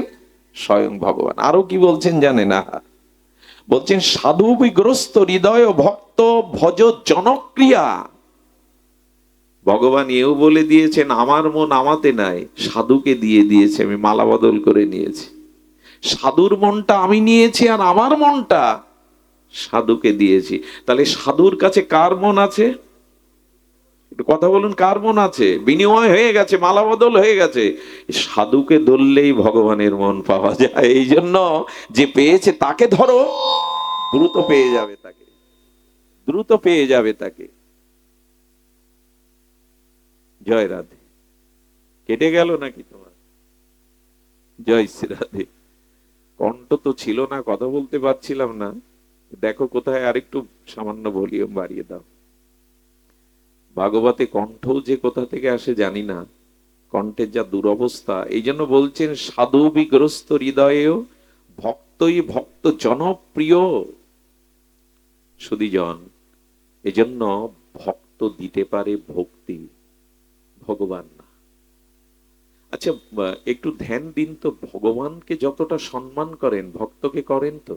স্বয়ং ভগবান। আরো কি বলছেন জানেন? বলছেন, সাধু বিগ্রস্ত হৃদয় ভক্ত ভজ জনক্রিয়া। ভগবান এও বলে দিয়েছেন, আমার মন আমাতে নাই, সাধুকে দিয়ে দিয়েছে, আমি মালা বদল করে নিয়েছি। সাধুর মনটা আমি নিয়েছি আর আমার মনটা সাধুকে দিয়েছি। তাহলে সাধুর কাছে কার মন আছে? একটু কথা বলুন, কার মন আছে? বিনিময় হয়ে গেছে, মালা বদল হয়ে গেছে। সাধুকে ধরলেই ভগবানের মন পাওয়া যায়। এই জন্য যে পেয়েছে তাকে ধরো, দ্রুত পেয়ে যাবে তাকে, দ্রুত পেয়ে যাবে তাকে। জয় রাধে। কেটে গেল নাকি তোমার? জয় শ্রী রাধে। কণ্ঠ তো ছিল না, কথা বলতে পারছিলাম না। দেখো কোথায় আরেকটু সামান্য ভলিউম বাড়িয়ে দাও। ভাগবতে কণ্ঠ যে কোথা থেকে আসে জানি না, কণ্ঠের যা দুরবস্থা। এই জন্য বলছেন, সাধু বিগ্রস্ত হৃদয়ে ভক্তই ভক্ত জনপ্রিয়। সুধীজন, এই জন্য ভক্ত দিতে পারে ভক্তি, ভগবান না। আচ্ছা, একটু ধ্যান দিন তো, ভগবানকে যতটা সম্মান করেন ভক্তকে করেন তো?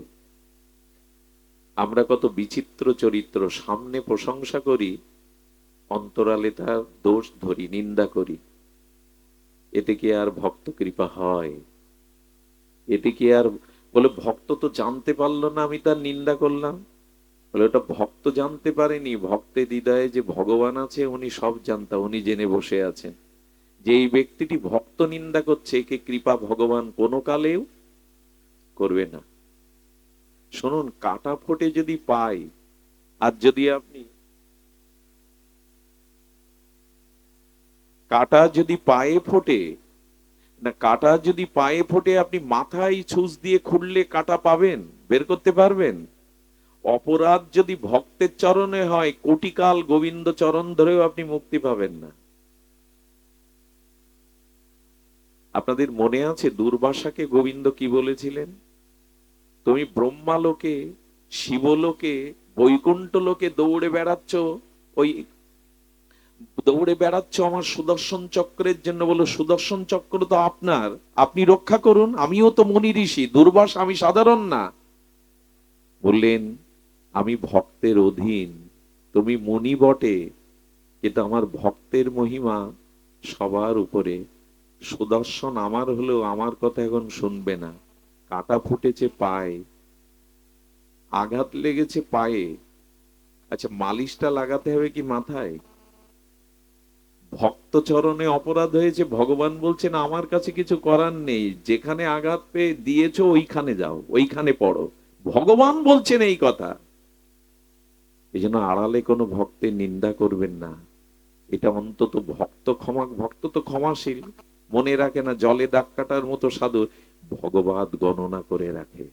আমরা কত বিচিত্র চরিত্র, সামনে প্রশংসা করি, অন্তরালে তার দোষ ধরি, নিন্দা করি। এতে কি আর ভক্ত কৃপা হয়? এতে কি আর বলে, ভক্ত তো জানতে পারলো না আমি তার নিন্দা করলাম। বলে, ওটা ভক্ত জানতে পারেনি, ভক্তের হৃদয়ে যে ভগবান আছে উনি সব জানতা, উনি জেনে বসে আছেন। যে এই ব্যক্তিটি ভক্ত নিন্দা করছে, একে কৃপা ভগবান কোনো কালেও করবে না। শুনুন, কাটা ফোটে যদি পাই, আর যদি আপনি কাটা যদি পায়ে ফোটে, না কাঁটা যদি পায়ে ফোটে আপনি মাথায় ছুঁচ দিয়ে খুঁড়লে কাঁটা পাবেন, বের করতে পারবেন? অপরাধ যদি ভক্তের চরণে হয়, কোটিকাল গোবিন্দ চরণ ধরেও আপনি মুক্তি পাবেন না। আপনাদের মনে আছে দুর্বাসাকে গোবিন্দ কি বলেছিলেন? তুমি ব্রহ্মালোকে, শিবলোকে, বৈকুণ্ঠ লোকে দৌড়ে বেড়াচ্ছ, ওই দৌড়ে বেড়াচ্ছ আমার সুদর্শন চক্রের জন্য। বলো সুদর্শন চক্র তো আপনার, আপনি রক্ষা করুন, আমিও তো মুনি ঋষি, দুর্বাস আমি সাধারণ না। বললেন আমি ভক্তের অধীন, তুমি মুনি বটে, কিন্তু আমার ভক্তের মহিমা সবার উপরে। সুদর্শন আমার হলেও আমার কথা এখন শুনবে না। কাঁটা ফুটেছে পায়ে, আঘাত লেগেছে পায়ে, আচ্ছা মালিশটা লাগাতে হবে কি মাথায়? ভক্ত চরণে অপরাধ হয়েছে, ভগবান বলছেন আমার কাছে কিছু করার নেই, যেখানে আঘাত পেয়ে দিয়েছো ওইখানে যাও, ওইখানে পড়ো। ভগবান বলছেন এই কথা। এই জন্য আড়ালে কোনো ভক্তের নিন্দা করবেন না। এটা অন্তত ভক্ত তো ক্ষমাশীল, মনে রাখে না, জলে দাগ কাটার মতো সাধু। ভগবান গণনা করে রাখে,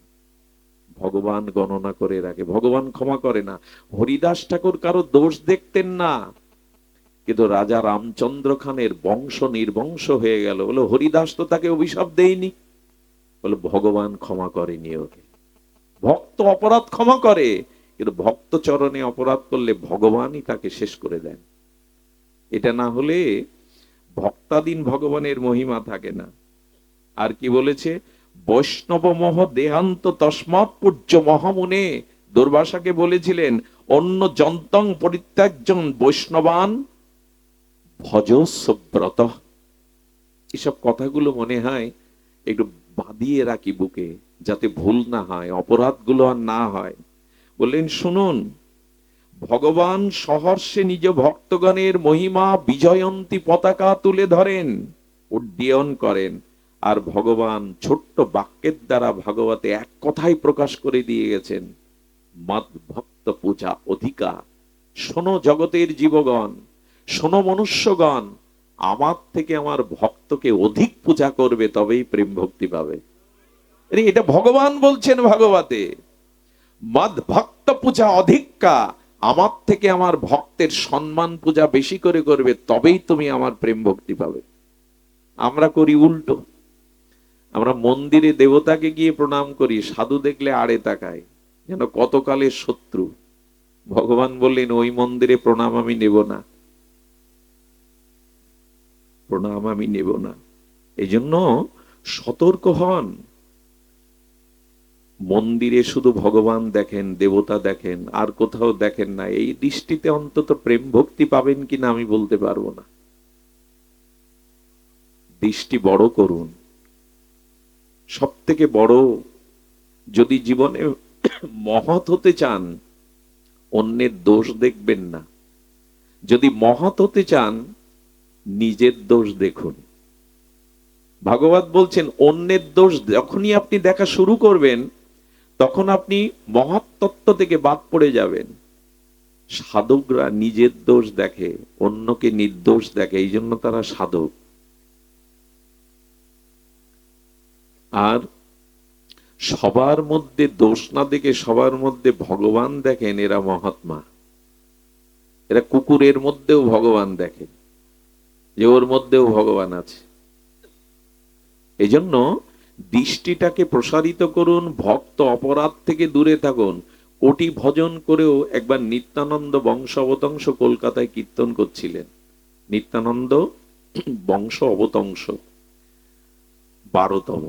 ভগবান গণনা করে রাখে, ভগবান ক্ষমা করে না। হরিদাস ঠাকুর কারো দোষ দেখতেন না, কিন্তু রাজা রামচন্দ্র খানের বংশ নির্বংশ হয়ে গেল, বলো হরিদাস তো তাকে অভিশাপ দেয়নি, বলো ভগবান ক্ষমা করেনি ওকে। ভক্ত অপরাধ ক্ষমা করে, কিন্তু ভক্ত চরণে অপরাধ করলে ভগবানই তাকে শেষ করে দেন। এটা না হলে ভক্তাধীন ভগবানের মহিমা থাকে না। আর কি বলেছে? বৈষ্ণব মহ দেহান্ত তস্মাৎ পূজ্য মহামুনে। দুর্বাসাকে বলেছিলেন অন্য যন্তং পরিত্যাজ্যং বৈষ্ণবান ভজস্ব্রত। এসব কথাগুলো মনে হয় একটু বাঁধিয়ে রাখি বুকে, যাতে ভুল না হয়, অপরাধগুলো আর না হয়। বললেন শুনুন, ভগবান সহর্ষে নিজ ভক্তগণের মহিমা বিজয়ন্তী পতাকা তুলে ধরেন, উড্ডীয়ন করেন। আর ভগবান ছোট্ট বাক্যের দ্বারা ভাগবতে এক কথাই প্রকাশ করে দিয়ে গেছেন, মদ ভক্ত পূজা অধিকা। শোনো জগতের জীবগণ, শোনো মনুষ্যগণ, আমার থেকে আমার ভক্তকে অধিক পূজা করবে তবেই প্রেম ভক্তি পাবে। এটা ভগবান বলছেন ভাগবতে, মদ ভক্ত পূজা অধিকা, আমার থেকে আমার ভক্তের সম্মান পূজা বেশি করে করবে তবেই তুমি আমার প্রেম ভক্তি পাবে। আমরা করি উল্টো, আমরা মন্দিরে দেবতাকে গিয়ে প্রণাম করি, সাধু দেখলে আড়ে তাকায়, যেন কতকালের শত্রু। ভগবান বললেন ওই মন্দিরে প্রণাম আমি নেব না, প্রণাম আমি নেব না। এই জন্য সতর্ক হন। মন্দিরে শুধু ভগবান দেখেন, দেবতা দেখেন, আর কোথাও দেখেন না, এই দৃষ্টিতে অন্তত প্রেম ভক্তি পাবেন কিনা আমি বলতে পারবো না। দৃষ্টি বড় করুন। সব থেকে বড়, যদি জীবনে মহৎ হতে চান অন্যের দোষ দেখবেন না, যদি মহৎ হতে চান নিজের দোষ দেখুন। ভাগবত বলছেন অন্যের দোষ যখনই আপনি দেখা শুরু করবেন তখন আপনি মহৎ তত্ত্ব থেকে বাদ পড়ে যাবেন। সাধকরা নিজের দোষ দেখে, অন্যকে নির্দোষ দেখে, এই জন্য তারা সাধক। আর সবার মধ্যে দোষ না দেখে সবার মধ্যে ভগবান দেখেন, এরা মহাত্মা। এরা কুকুরের মধ্যেও ভগবান দেখেন, যে ওর মধ্যেও ভগবান আছে। এই জন্য দৃষ্টিটাকে প্রসারিত করুন, ভক্ত অপরাধ থেকে দূরে থাকুন। কোটি ভজন করেও একবার নিত্যানন্দ বংশ অবতংশ কলকাতায় কীর্তন করছিলেন। নিত্যানন্দ বংশ অবতংশ 12তম,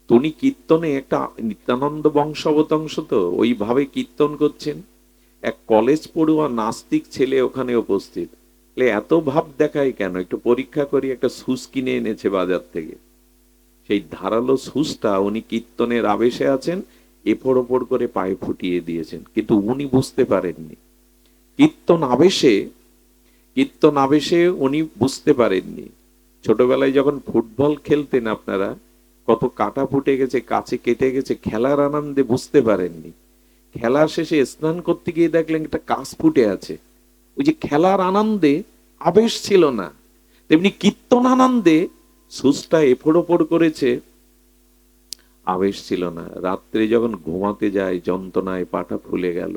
উনি কীর্তনে একটা নিত্যানন্দ বংশ অবতংশ তো ওইভাবে কীর্তন করছেন। এক কলেজ পড়ুয়া নাস্তিক ছেলে ওখানে উপস্থিত। এত ভাব দেখায় কেন, একটু পরীক্ষা করি, একটা সুস কিনে এনেছে বাজার থেকে। সেই ধারালো সুসটা উনি কীর্তনের আবেশে আছেন, এপড় ওপড় করে পায়ে ফুটিয়ে দিয়েছেন, কিন্তু উনি বুঝতে পারেননি। কীর্তন আবেশে উনি বুঝতে পারেননি। ছোটবেলায় যখন ফুটবল খেলতেন আপনারা, কত কাটা ফুটে গেছে, কাছে কেটে গেছে, খেলার আনন্দে বুঝতে পারেননি। খেলা শেষে স্নান করতে গিয়ে দেখলেন একটা কাঁচ ফুটে আছে, ওই যে খেলার আনন্দে আবেশ ছিল না। তেমনি কীর্তন আনন্দে সুচটা এফোড় ওপড় করেছে, আবেশ ছিল না। রাত্রে যখন ঘুমাতে যায় যন্ত্রণায় পাটা ফুলে গেল,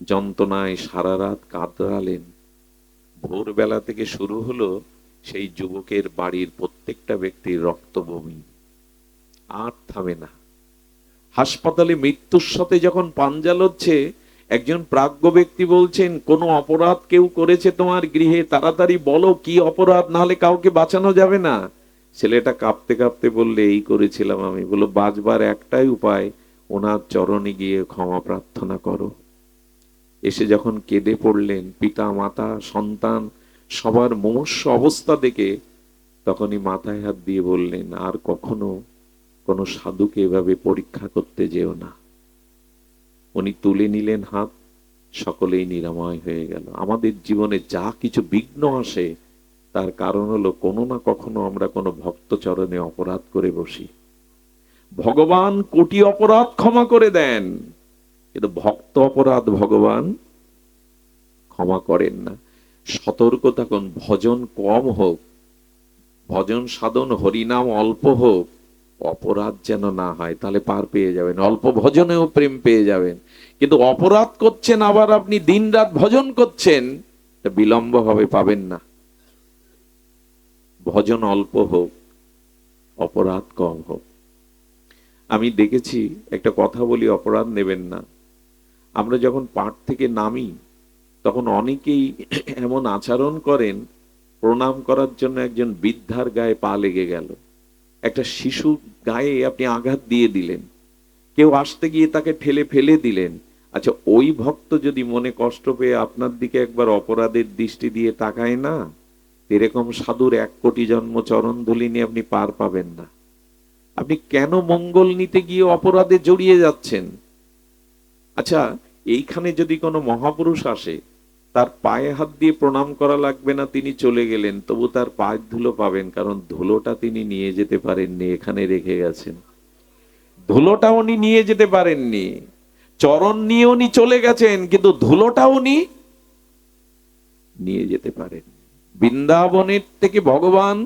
যন্ত্রণায় সারা রাত কাতরালেন। ভোরবেলা থেকে শুরু হলো সেই যুবকের বাড়ির প্রত্যেকটা ব্যক্তির রক্ত বমি, আর থামে না। হাসপাতালে মৃত্যুর সাথে যখন পাঞ্জা লড়ছে, একজন প্রাজ্ঞ ব্যক্তি বলছেন, কোন অপরাধ কেউ করেছে তোমার গৃহে, তাড়াতাড়ি বলো কি অপরাধ, নাহলে কাউকে বাঁচানো যাবে না। ছেলেটা কাঁপতে কাঁপতে বললে, এই করেছিলাম আমি। বলো, বাঁচবার একটাই উপায়, ওনার চরণে গিয়ে ক্ষমা প্রার্থনা করো। এসে যখন কেঁদে পড়লেন, পিতা মাতা সন্তান সবার মুমূর্ষু অবস্থা দেখে, তখনই মাথায় হাত দিয়ে বললেন, আর কখনো কোনো সাধুকে এভাবে পরীক্ষা করতে যেও না। উনি তুলে নিলেন হাত, সকলেই নিরাময় হয়ে গেল। আমাদের জীবনে যা কিছু বিঘ্ন আসে, তার কারণ হলো কোনো না কখনো আমরা কোনো ভক্ত চরণে অপরাধ করে বসি। ভগবান কোটি অপরাধ ক্ষমা করে দেন, কিন্তু ভক্ত অপরাধ ভগবান ক্ষমা করেন না। সতর্ক থাকুন, ভজন কম হোক, ভজন সাধন হরিনাম অল্প হোক, অপরাধ যেন না হয়, তাহলে পার পেয়ে যাবেন। অল্প ভজনেও প্রেম পেয়ে যাবেন। কিন্তু অপরাধ করছেন, আবার আপনি দিনরাত ভজন করছেন, বিলম্ব হবে, পাবেন না। ভজন অল্প হোক, অপরাধ কম হোক। আমি দেখেছি, একটা কথা বলি, অপরাধ নেবেন না। আমরা যখন পাঠ থেকে নামি, তখন অনেকেই এমন আচরণ করেন, প্রণাম করার জন্য একজন বৃদ্ধার গায়ে পা লেগে গেল, একটা শিশু গায়ে আপনি আঘাত দিয়ে দিলেন, কেউ আসতে গিয়ে তাকে ঠেলে ফেলে দিলেন। আচ্ছা, ওই ভক্ত যদি মনে কষ্ট পেয়ে আপনার দিকে একবার অপরাধের দৃষ্টি দিয়ে তাকায় না, এরকম সাধুর 1 কোটি জন্ম চরণ ধুলি নিয়ে আপনি পার পাবেন না। আপনি কেন মঙ্গল নিতে গিয়ে অপরাধে জড়িয়ে যাচ্ছেন? আচ্ছা, এইখানে যদি কোনো মহাপুরুষ আসে, তার পায়ে হাত দিয়ে প্রণাম করা লাগবে না, তিনি চলে গেলেন, তবু তার পায়ের ধুলো পাবেন, কারণ ধুলোটা তিনি নিয়ে যেতে পারেননি, এখানে রেখে গেছেন। ধুলোটা উনি নিয়ে যেতে পারেননি, চরণ নিয়ে উনি চলে গেছেন, কিন্তু ধুলোটা উনি নিয়ে যেতে পারেন। বৃন্দাবনের থেকে ভগবান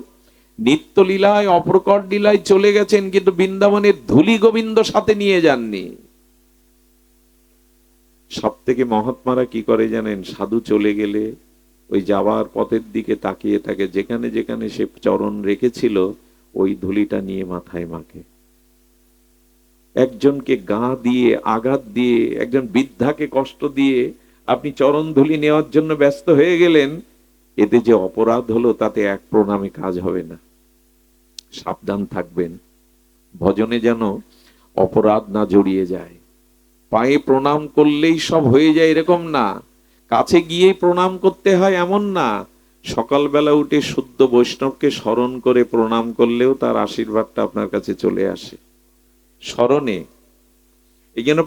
নিত্য লীলায় অপ্রকট লীলায় চলে গেছেন, কিন্তু বৃন্দাবনের ধুলি গোবিন্দ সাথে নিয়ে যাননি। সব থেকে মহাত্মারা কি করে জানেন? সাধু চলে গেলে ওই যাওয়ার পথের দিকে তাকিয়ে থাকে, যেখানে যেখানে সে চরণ রেখেছিল ওই ধুলিটা নিয়ে মাথায় মাখে। একজনকে গা দিয়ে আঘাত দিয়ে, একজন বৃদ্ধাকে কষ্ট দিয়ে আপনি চরণ ধুলি নেওয়ার জন্য ব্যস্ত হয়ে গেলেন, এতে যে অপরাধ হলো তাতে এক প্রণামে কাজ হবে না। সাবধান থাকবেন, ভজনে যেন অপরাধ না জড়িয়ে যায়। পায়ে প্রণাম করলেই সব হয়ে যায় এরকম না, কাছে গিয়েই প্রণাম করতে হয় এমন না। সকালবেলা উঠে শুদ্ধ বৈষ্ণবকে স্মরণ করে প্রণাম করলেও তার আশীর্বাদটা আপনার কাছে চলে আসে স্মরণে। এই জন্য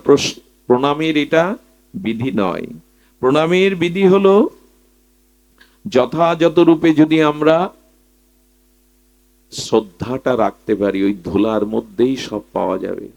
প্রণামের এটা বিধি নয়। প্রণামের বিধি হলো যথাযথ রূপে যদি আমরা শ্রদ্ধাটা রাখতে পারি, ওই ধুলার মধ্যেই সব পাওয়া যাবে।